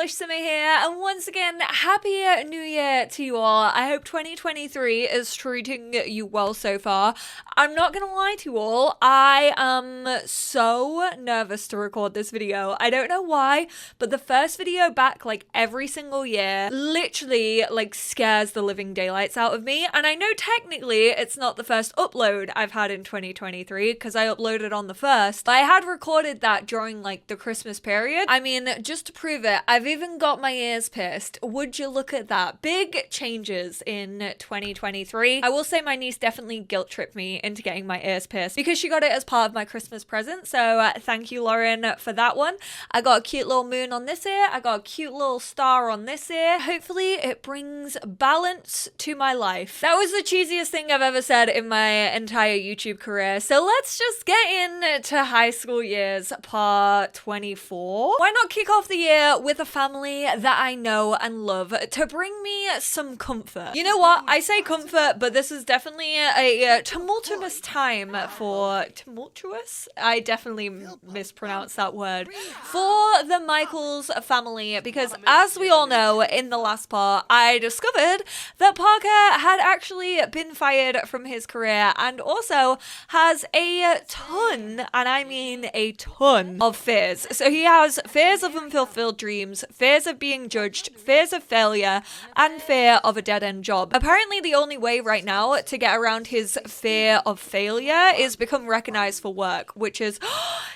EnglishSimmer here, and once again, Happy New Year to you all. I hope 2023 is treating you well so far. I'm not gonna lie to you all, I am so nervous to record this video. I don't know why, but the first video back like every single year literally like scares the living daylights out of me, and I know technically it's not the first upload I've had in 2023 because I uploaded on the 1st, but I had recorded that during like the Christmas period. I mean, just to prove it, I've even got my ears pierced. Would you look at that? Big changes in 2023. I will say my niece definitely guilt tripped me into getting my ears pierced because she got it as part of my Christmas present. So thank you, Lauren, for that one. I got a cute little moon on this ear. I got a cute little star on this ear. Hopefully it brings balance to my life. That was the cheesiest thing I've ever said in my entire YouTube career. So let's just get into high school years part 24. Why not kick off the year with a family that I know and love to bring me some comfort? You know what? I say comfort, but this is definitely a tumultuous time for tumultuous? I definitely mispronounced that word. For the Michaels family, because as we all know, in the last part, I discovered that Parker had actually been fired from his career and also has a ton, and I mean a ton, of fears. So he has fears of unfulfilled dreams, fears of being judged, fears of failure, and fear of a dead-end job. Apparently the only way right now to get around his fear of failure is become recognized for work, which is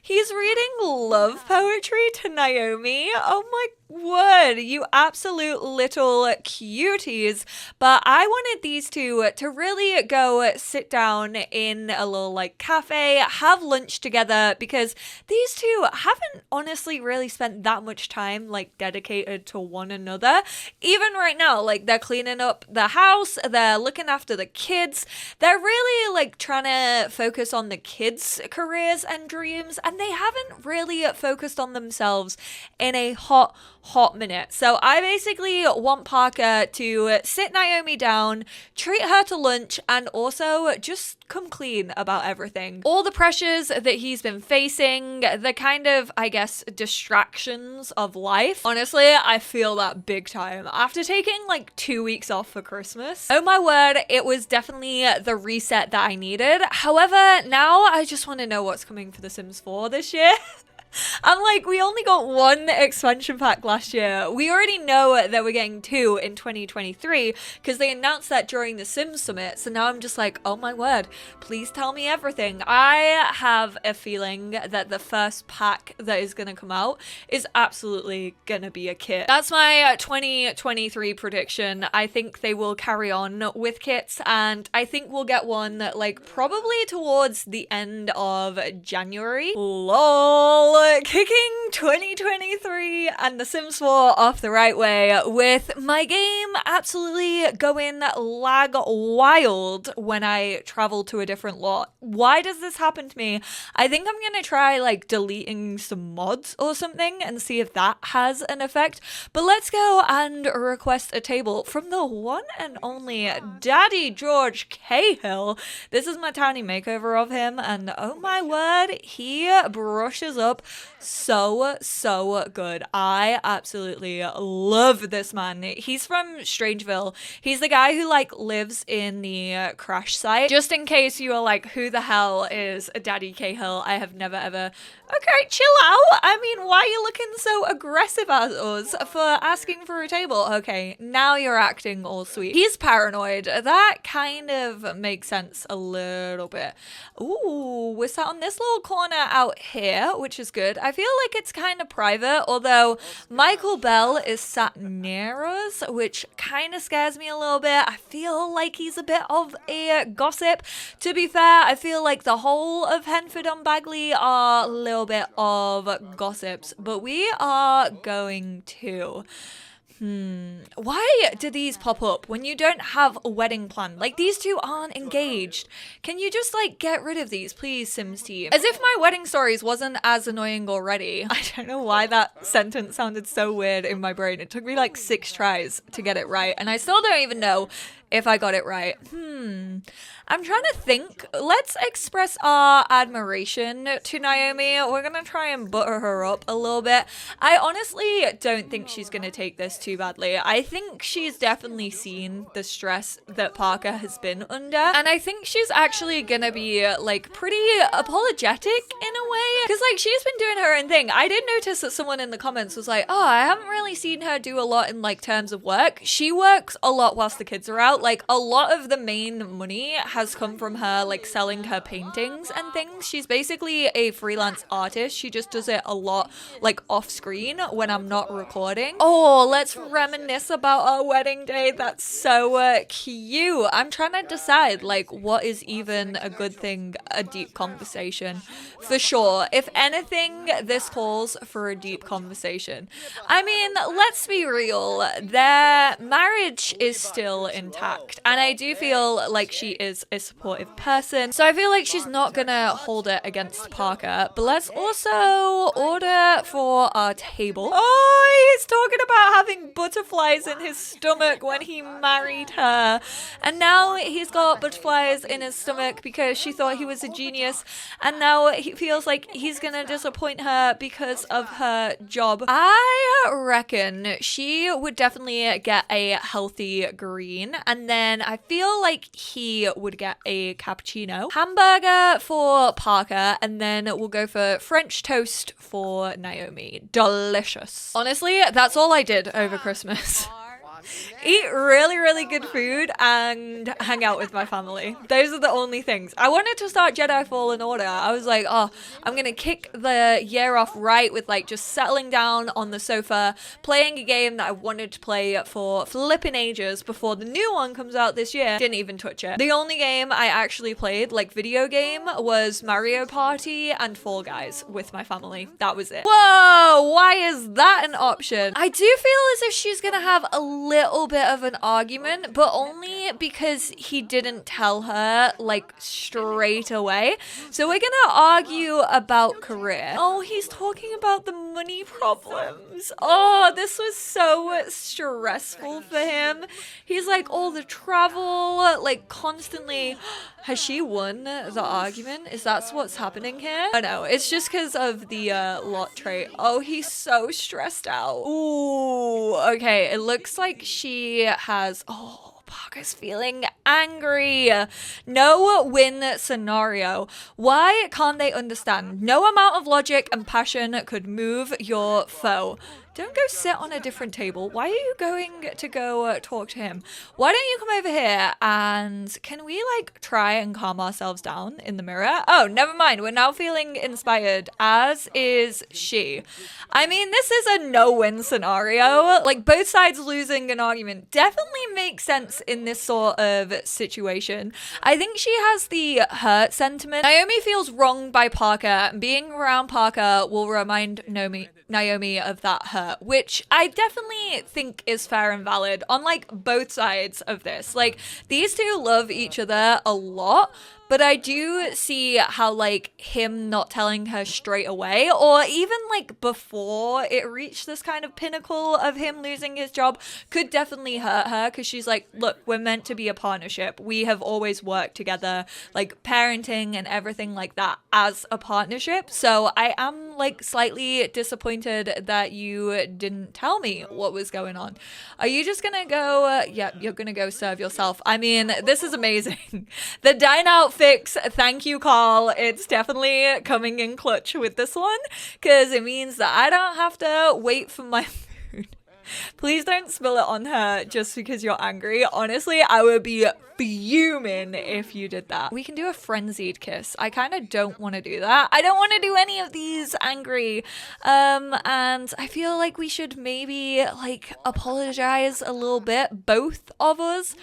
he's reading love poetry to Naomi. Oh my word, you absolute little cuties. But I wanted these two to really go sit down in a little like cafe, have lunch together, because these two haven't honestly really spent that much time like dedicated to one another. Even right now, like they're cleaning up the house, they're looking after the kids, they're really like trying to focus on the kids' careers and dreams, and they haven't really focused on themselves in a hot minute. So I basically want Parker to sit Naomi down, treat her to lunch, and also just come clean about everything. All the pressures that he's been facing, the kind of, I guess, distractions of life. Honestly, I feel that big time. After taking like 2 weeks off for Christmas, oh my word, it was definitely the reset that I needed. However, now I just want to know what's coming for The Sims 4 this year. I'm like, we only got one expansion pack last year. We already know that we're getting 2 in 2023 because they announced that during the Sims Summit. So now I'm just like, oh my word, please tell me everything. I have a feeling that the first pack that is going to come out is absolutely going to be a kit. That's my 2023 prediction. I think they will carry on with kits, and I think we'll get one like probably towards the end of January. LOL. Kicking 2023 and The Sims 4 off the right way with my game absolutely going lag wild when I travel to a different lot. Why does this happen to me? I think I'm gonna try like deleting some mods or something and see if that has an effect. But let's go and request a table from the one and only Daddy George Cahill. This is my tiny makeover of him, and oh my word, he brushes up so good. I absolutely love this man. He's from Strangeville. He's the guy who like lives in the crash site. Just in case you are like, who the hell is Daddy Cahill? I have never ever. Okay, chill out. I mean, why are you looking so aggressive at us for asking for a table? Okay, now you're acting all sweet. He's paranoid. That kind of makes sense a little bit. Ooh, we're sat on this little corner out here, which is good. I feel like it's kind of private, although Michael Bell is sat near us, which kind of scares me a little bit. I feel like he's a bit of a gossip. To be fair, I feel like the whole of Henford on Bagley are a little bit of gossips, but we are going to why do these pop up when you don't have a wedding plan? Like, these two aren't engaged. Can you just like get rid of these, please, Sims team? As if my wedding stories wasn't as annoying already. I don't know why that sentence sounded so weird in my brain. It took me like 6 tries to get it right, and I still don't even know if I got it right. I'm trying to think. Let's express our admiration to Naomi. We're gonna try and butter her up a little bit. I honestly don't think she's gonna take this too badly. I think she's definitely seen the stress that Parker has been under, and I think she's actually gonna be like pretty apologetic in a way, because like she's been doing her own thing. I did notice that someone in the comments was like, oh, I haven't really seen her do a lot in like terms of work. She works a lot whilst the kids are out. Like a lot of the main money has come from her like selling her paintings and things. She's basically a freelance artist. She just does it a lot like off screen when I'm not recording. Oh, let's reminisce about our wedding day. That's so cute. I'm trying to decide like what is even a good thing, a deep conversation. For sure. If anything, this calls for a deep conversation. I mean, let's be real. Their marriage is still intact, and I do feel like she is a supportive person, so I feel like she's not gonna hold it against Parker. But let's also order for our table. Oh, he's talking about having butterflies in his stomach when he married her, and now he's got butterflies in his stomach because she thought he was a genius, and now he feels like he's gonna disappoint her because of her job. I reckon she would definitely get a healthy green, and then I feel like he would get a cappuccino. Hamburger for Parker, and then we'll go for French toast for Naomi. Delicious. Honestly, that's all I did over Christmas. Eat really, really good food and hang out with my family. Those are the only things. I wanted to start Jedi Fallen Order. I was like, oh, I'm gonna kick the year off right with like just settling down on the sofa, playing a game that I wanted to play for flipping ages before the new one comes out this year. Didn't even touch it. The only game I actually played, like video game, was Mario Party and Fall Guys with my family. That was it. Whoa, why is that an option? I do feel as if she's gonna have a little bit of an argument, but only because he didn't tell her like straight away. So we're gonna argue about career. Oh, he's talking about the money problems. Oh, this was so stressful for him. He's like all the travel, like constantly. Has she won the argument? Is that what's happening here? Oh no, it's just because of the lot trait. Oh, he's so stressed out. Ooh, okay. It looks like she has... Oh, Parker's feeling angry. No win scenario. Why can't they understand? No amount of logic and passion could move your foe. Don't go sit on a different table. Why are you going to go talk to him? Why don't you come over here and can we like try and calm ourselves down in the mirror? Oh, never mind. We're now feeling inspired, as is she. I mean, this is a no-win scenario. Like both sides losing an argument definitely makes sense in this sort of situation. I think she has the hurt sentiment. Naomi feels wronged by Parker, and being around Parker will remind Naomi of that hurt, which I definitely think is fair and valid on like both sides of this. Like these two love each other a lot, but I do see how like him not telling her straight away, or even like before it reached this kind of pinnacle of him losing his job, could definitely hurt her, because she's like, look, we're meant to be a partnership. We have always worked together, like parenting and everything like that as a partnership. So I am like slightly disappointed that you didn't tell me what was going on. Are you just gonna go, yeah, you're gonna go serve yourself. I mean, this is amazing. The dine out fix, thank you, Carl. It's definitely coming in clutch with this one, because it means that I don't have to wait for my food. Please don't spill it on her just because you're angry. Honestly, I would be fuming if you did that. We can do a frenzied kiss. I kind of don't want to do that. I don't want to do any of these angry. And I feel like we should maybe like apologize a little bit, both of us.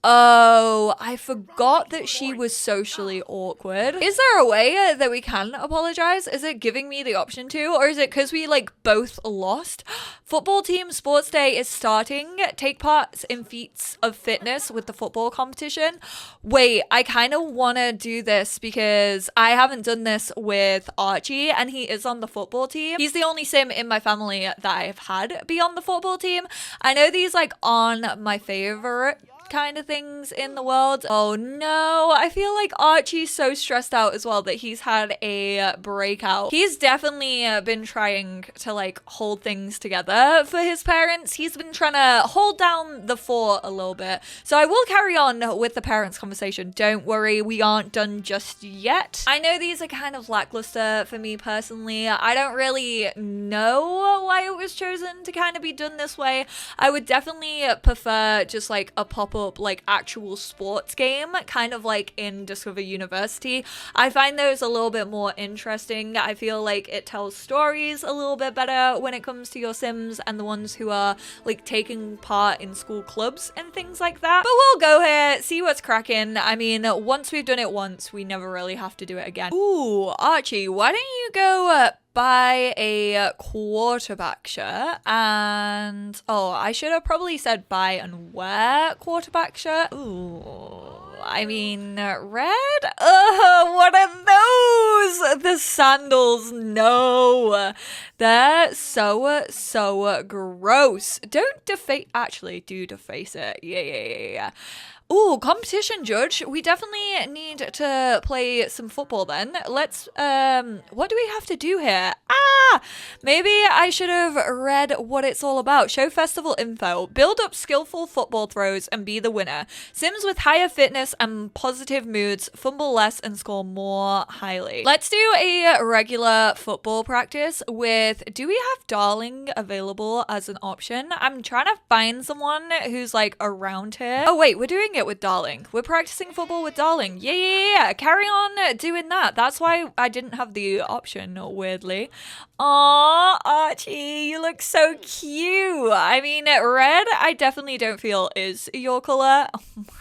Oh, I forgot that she was socially awkward. Is there a way that we can apologize? Is it giving me the option to, or is it because we like both lost? Football team sports day is starting. Take part in feats of fitness with the football competition. Wait, I kind of want to do this because I haven't done this with Archie, and he is on the football team. He's the only sim in my family that I've had be on the football team. I know these like aren't my favorite kind of things in the world. Oh no, I feel like Archie's so stressed out as well that he's had a breakout. He's definitely been trying to like hold things together for his parents. He's been trying to hold down the fort a little bit. So I will carry on with the parents conversation. Don't worry, we aren't done just yet. I know these are kind of lackluster for me personally. I don't really know why it was chosen to kind of be done this way. I would definitely prefer just like a pop-up like actual sports game, kind of like in Discover University. I find those a little bit more interesting. I feel like it tells stories a little bit better when it comes to your Sims and the ones who are like taking part in school clubs and things like that. But we'll go here, see what's cracking. I mean, once we've done it once, we never really have to do it again. Ooh, Archie, why don't you go buy a quarterback shirt? And oh, I should have probably said buy and wear quarterback shirt. Ooh, I mean, red? Ugh, what are those? The sandals, no. They're so gross. Don't deface, actually do deface it. Yeah. Ooh, competition judge. We definitely need to play some football then. Let's, what do we have to do here? Maybe I should have read what it's all about. Show festival info. Build up skillful football throws and be the winner. Sims with higher fitness and positive moods fumble less and score more highly. Let's do a regular football practice with, do we have Darling available as an option? I'm trying to find someone who's like around here. Oh wait, we're doing it with Darling. We're practicing football with Darling. Yeah. Carry on doing that. That's why I didn't have the option, weirdly. Aw, Archie, you look so cute. I mean, red, I definitely don't feel is your color. Oh my God.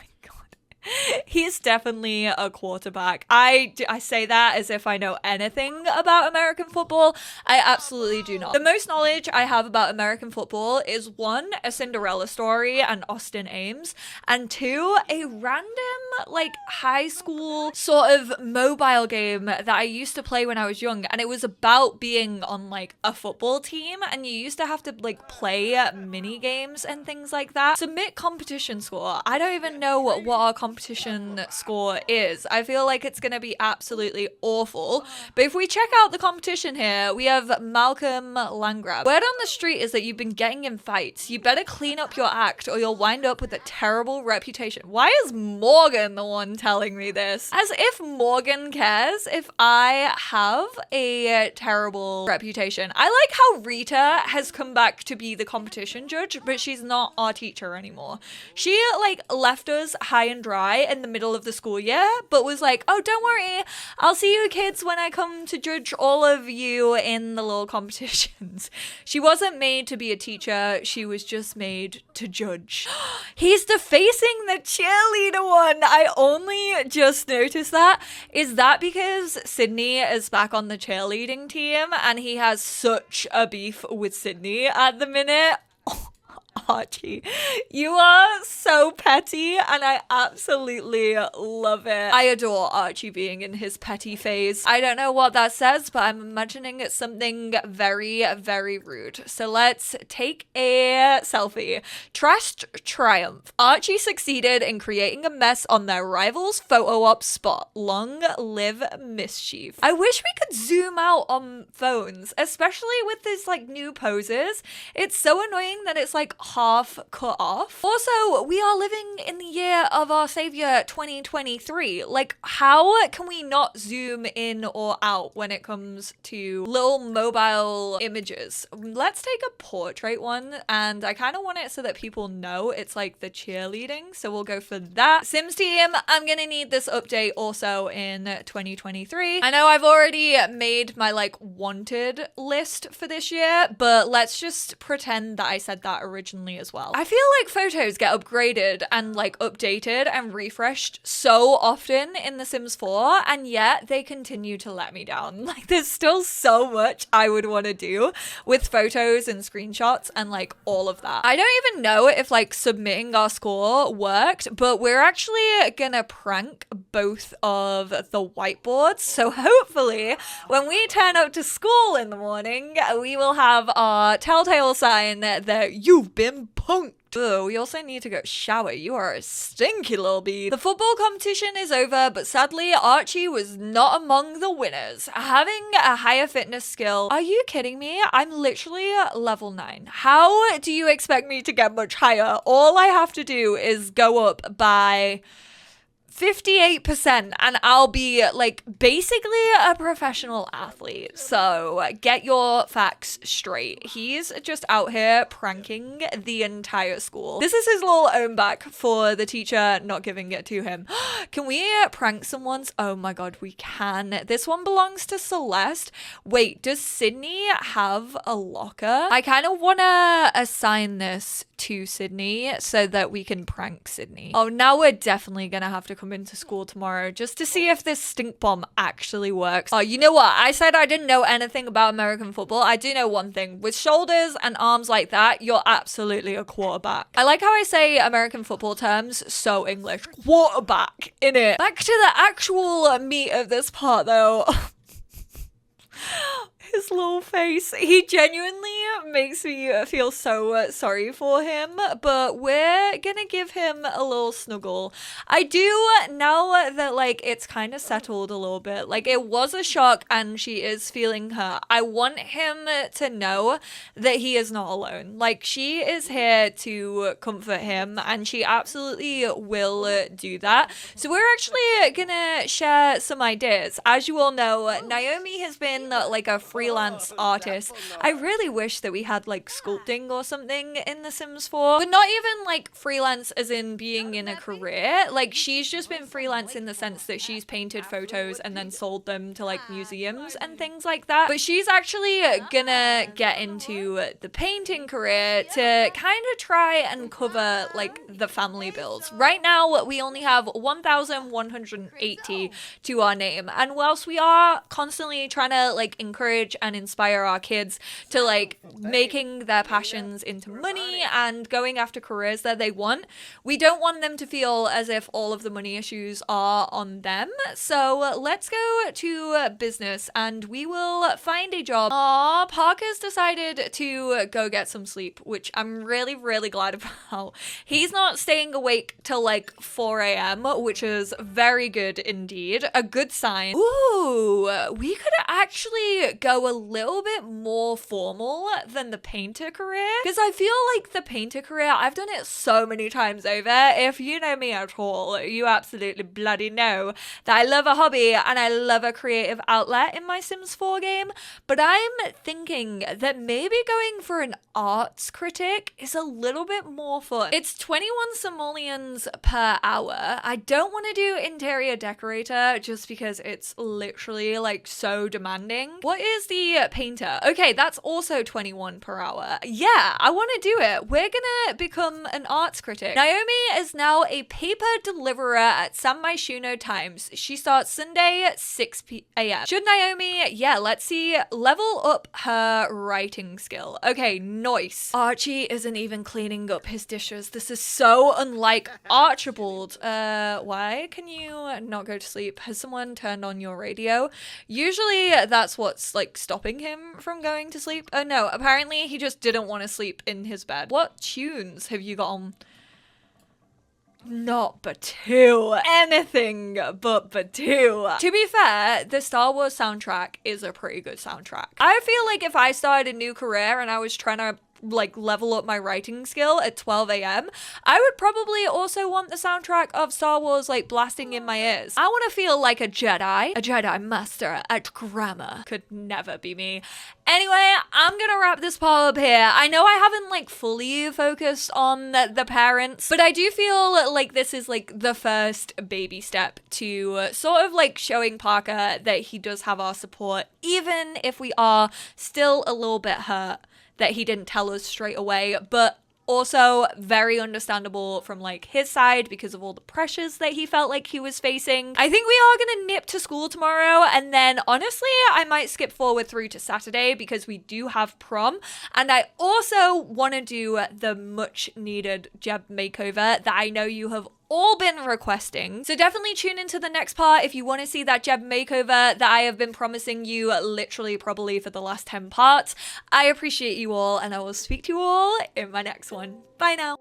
He's definitely a quarterback. I say that as if I know anything about American football. I absolutely do not. The most knowledge I have about American football is one, a Cinderella story and Austin Ames, and two, a random like high school sort of mobile game that I used to play when I was young, and it was about being on like a football team, and you used to have to like play mini games and things like that. Submit competition score. I don't even know what our competition score is. I feel like it's gonna be absolutely awful. But if we check out the competition here, we have Malcolm Landgrab. Word on the street is that you've been getting in fights. You better clean up your act or you'll wind up with a terrible reputation. Why is Morgan the one telling me this? As if Morgan cares if I have a terrible reputation. I like how Rita has come back to be the competition judge, but she's not our teacher anymore. She like left us high and dry in the middle of the school year, but was like, oh, don't worry, I'll see you kids when I come to judge all of you in the little competitions. She wasn't made to be a teacher, she was just made to judge. He's defacing the cheerleader one. I only just noticed that. Is that because Sydney is back on the cheerleading team and he has such a beef with Sydney at the minute? Archie, you are so petty and I absolutely love it. I adore Archie being in his petty phase. I don't know what that says, but I'm imagining it's something very, very rude. So let's take a selfie. Trust triumph. Archie succeeded in creating a mess on their rival's photo op spot. Long live mischief. I wish we could zoom out on phones, especially with these like new poses. It's so annoying that it's like half cut off. Also, we are living in the year of our savior 2023. Like, how can we not zoom in or out when it comes to little mobile images? Let's take a portrait one, and I kind of want it so that people know it's like the cheerleading, so we'll go for that. Sims team, I'm gonna need this update also in 2023. I know I've already made my like wanted list for this year, but let's just pretend that I said that originally as well. I feel like photos get upgraded and like updated and refreshed so often in The Sims 4, and yet they continue to let me down. Like, there's still so much I would want to do with photos and screenshots and like all of that. I don't even know if like submitting our score worked, but we're actually gonna prank both of the whiteboards. So hopefully when we turn up to school in the morning, we will have our telltale sign that you've been punked. soaked. Ugh, we also need to go shower. You are a stinky little bee. The football competition is over, but sadly, Archie was not among the winners. Having a higher fitness skill. Are you kidding me? I'm literally level 9. How do you expect me to get much higher? All I have to do is go up by 58% and I'll be like basically a professional athlete. So get your facts straight. He's just out here pranking the entire school. This is his little own back for the teacher not giving it to him. Can we prank someone's? Oh my god, we can. This one belongs to Celeste. Wait, does Sydney have a locker? I kind of want to assign this to Sydney so that we can prank Sydney. Oh, now we're definitely gonna have to come into school tomorrow just to see if this stink bomb actually works. Oh, you know what? I said I didn't know anything about American football. I do know one thing. With shoulders and arms like that, you're absolutely a quarterback. I like how I say American football terms so English. Quarterback, innit? Back to the actual meat of this part though. His little face. He genuinely makes me feel so sorry for him, but we're gonna give him a little snuggle. I do, now that like it's kind of settled a little bit, like it was a shock and she is feeling hurt, I want him to know that he is not alone. Like she is here to comfort him and she absolutely will do that. So we're actually gonna share some ideas. As you all know, Naomi has been like a freelance artist. I really wish that we had like sculpting or something in The Sims 4, but not even like freelance as in being in a career. Like she's just been freelance in the sense that she's painted photos and then sold them to like museums and things like that. But she's actually gonna get into the painting career to kind of try and cover like the family bills. Right now we only have 1,180 to our name, and whilst we are constantly trying to like encourage and inspire our kids to like making their passions into money and going after careers that they want, we don't want them to feel as if all of the money issues are on them. So let's go to business and we will find a job. Aw, Parker's decided to go get some sleep, which I'm really, really glad about. He's not staying awake till like 4 a.m., which is very good indeed. A good sign. Ooh, we could actually go a little bit more formal than the painter career, because I feel like the painter career, I've done it so many times over. If you know me at all, you absolutely bloody know that I love a hobby and I love a creative outlet in my Sims 4 game, but I'm thinking that maybe going for an arts critic is a little bit more fun. It's 21 simoleons per hour. I don't want to do interior decorator just because it's literally like so demanding. What is the painter? Okay, that's also 21 per hour. Yeah, I want to do it. We're gonna become an arts critic. Naomi is now a paper deliverer at San Myshuno Times. She starts Sunday at 6 a.m. Should Naomi, yeah, let's see, level up her writing skill. Okay, nice. Archie isn't even cleaning up his dishes. This is so unlike Archibald. Why can you not go to sleep? Has someone turned on your radio? Usually that's what's like stopping him from going to sleep. Oh no, apparently he just didn't want to sleep in his bed. What tunes have you got on? Not Batu. Anything but Batu. To be fair, the Star Wars soundtrack is a pretty good soundtrack. I feel like if I started a new career and I was trying to like level up my writing skill at 12 a.m., I would probably also want the soundtrack of Star Wars like blasting in my ears. I want to feel like a Jedi master at grammar. Could never be me. Anyway, I'm gonna wrap this part up here. I know I haven't like fully focused on the parents, but I do feel like this is like the first baby step to sort of like showing Parker that he does have our support, even if we are still a little bit hurt that he didn't tell us straight away, but also very understandable from like his side because of all the pressures that he felt like he was facing. I think we are gonna nip to school tomorrow, and then honestly I might skip forward through to Saturday because we do have prom, and I also want to do the much needed Jeb makeover that I know you have all been requesting. So definitely tune into the next part if you want to see that Jeb makeover that I have been promising you literally probably for the last 10 parts. I appreciate you all, and I will speak to you all in my next one. Bye now.